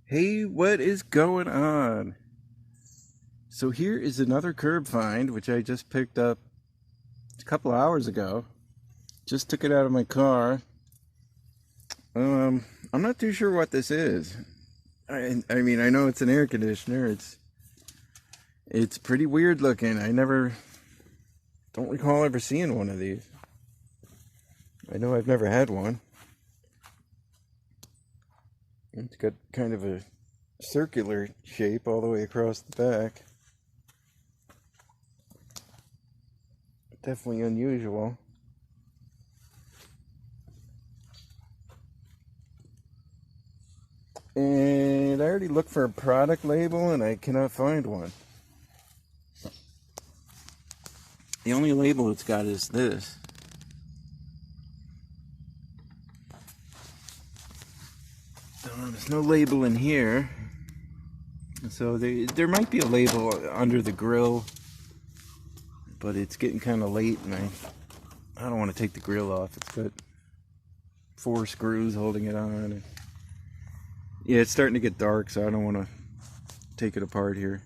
Hey, what is going on? So here is another curb find, which I just picked up a couple hours ago. Just took it out of my car. I'm not too sure what this is. I mean, I know it's an air conditioner. It's pretty weird looking. Don't recall ever seeing one of these. I know I've never had one. It's got kind of a circular shape all the way across the back. Definitely unusual. And I already looked for a product label and I cannot find one. The only label it's got is this. There's no label in here. So there might be a label under the grill, but it's getting kind of late and I don't want to take the grill off. It's got 4 screws holding it on. And yeah, it's starting to get dark, so I don't want to take it apart here.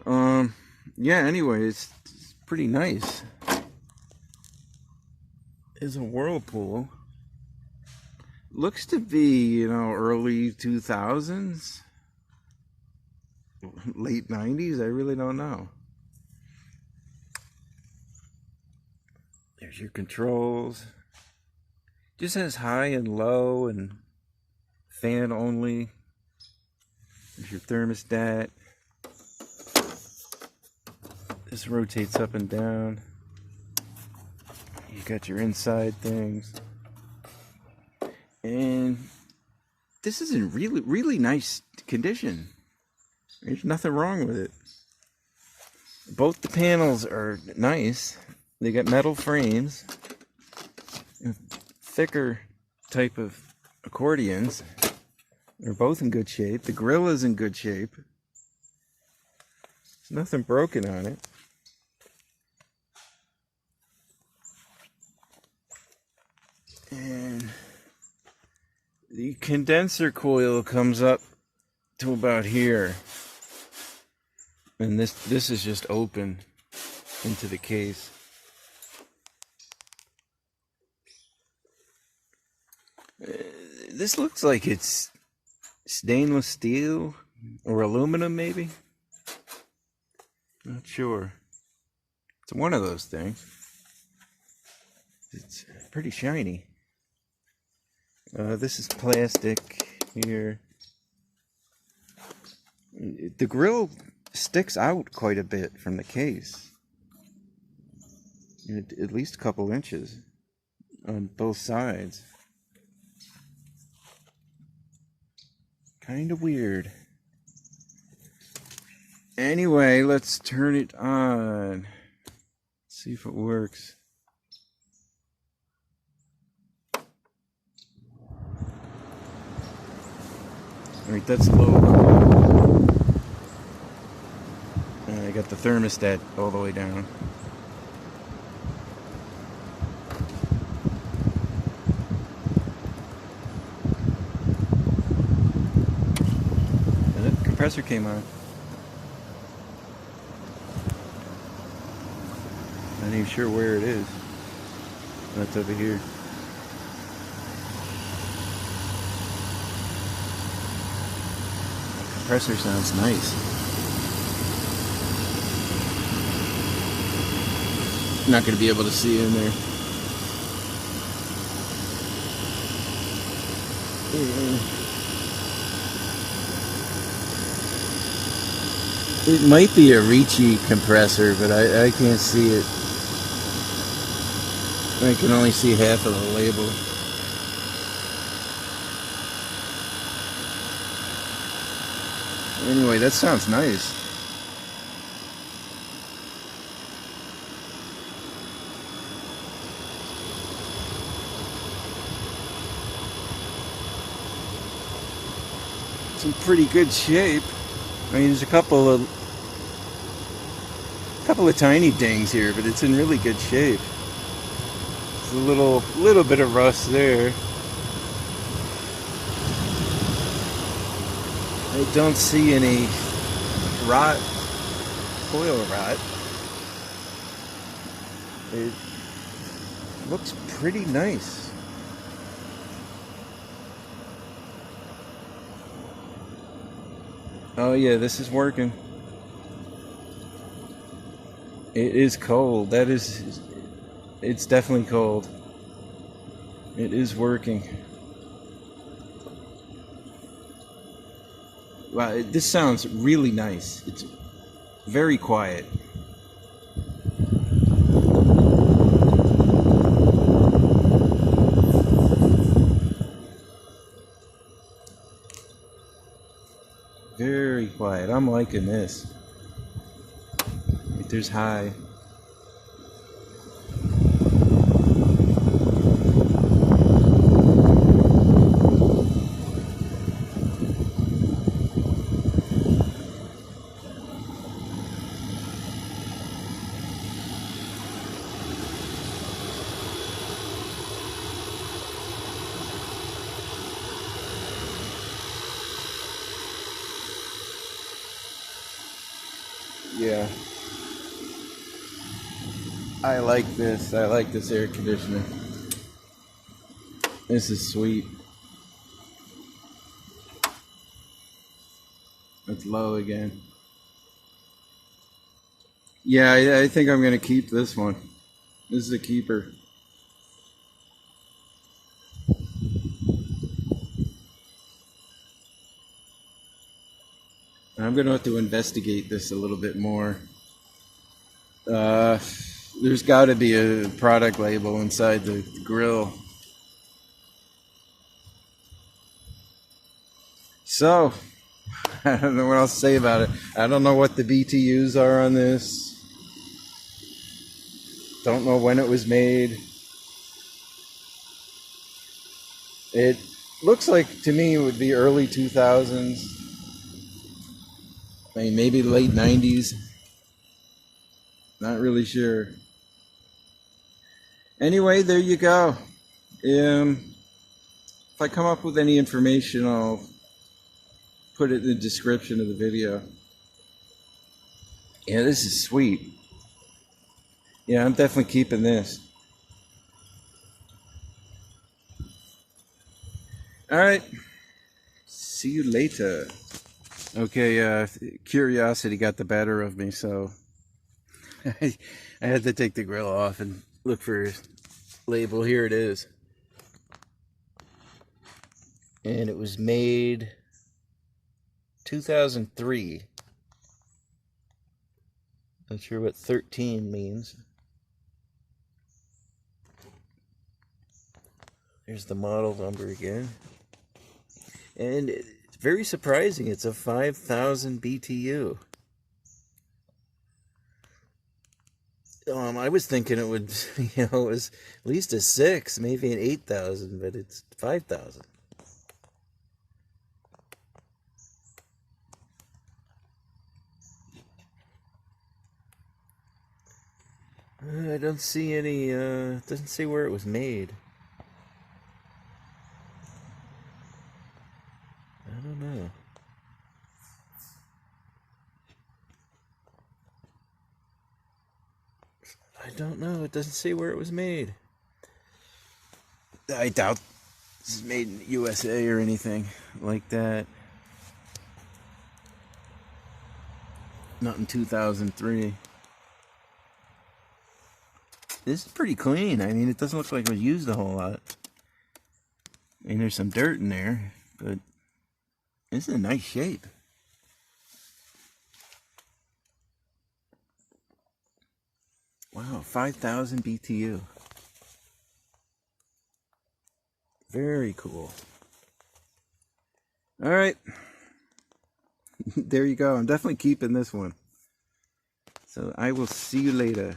Yeah, anyway, it's pretty nice. It's a Whirlpool. Looks to be, early 2000s, late 90s, I really don't know. There's your controls. Just has high and low and fan only. There's your thermostat. This rotates up and down. You got your inside things. And this is in really nice condition. There's nothing wrong with it. Both the panels are nice. They got metal frames, thicker type of accordions. They're both in good shape. The grill is in good shape. There's nothing broken on it. And the condenser coil comes up to about here. And this is just open into the case. This looks like it's stainless steel or aluminum, maybe. Not sure. It's one of those things. It's pretty shiny. This is plastic here. The grill sticks out quite a bit from the case. At least a couple inches on both sides. Kind of weird. Anyway, let's turn it on. See if it works. Alright, that's a little cool. And I got the thermostat all the way down. And the compressor came on. Not even sure where it is. That's over here. Compressor sounds nice. Not going to be able to see in there. It might be a Ricci compressor, but I can't see it. I can only see half of the label. Anyway, that sounds nice. It's in pretty good shape. I mean, there's a couple of tiny dings here, but it's in really good shape. There's a little bit of rust there. I don't see any rot, oil rot. It looks pretty nice. Oh yeah, this is working. It is cold. It's definitely cold. It is working. Wow, this sounds really nice. It's very quiet. Very quiet. I'm liking this. There's high. Yeah. I like this. I like this air conditioner. This is sweet. It's low again. Yeah, I think I'm going to keep this one. This is a keeper. I'm going to have to investigate this a little bit more. There's got to be a product label inside the grill. So, I don't know what else to say about it. I don't know what the BTUs are on this. Don't know when it was made. It looks like, to me, it would be early 2000s. I mean, maybe late 90s. Not really sure. Anyway, there you go. If I come up with any information, I'll put it in the description of the video. Yeah, this is sweet. Yeah, I'm definitely keeping this. Alright. See you later. Okay, curiosity got the better of me, so I had to take the grill off and look for a label. Here it is. And it was made 2003. Not sure what 13 means. There's the model number again. And it's very surprising. It's a 5,000 BTU. I was thinking it would, it was at least a 6, maybe an 8,000, but it's 5,000. I don't see any, doesn't say where it was made. I don't know. I don't know. It doesn't say where it was made. I doubt this is made in USA or anything like that. Not in 2003. This is pretty clean. I mean, it doesn't look like it was used a whole lot. I mean, there's some dirt in there, but this is a nice shape. Wow, 5,000 BTU. Very cool. All right. There you go. I'm definitely keeping this one. So I will see you later.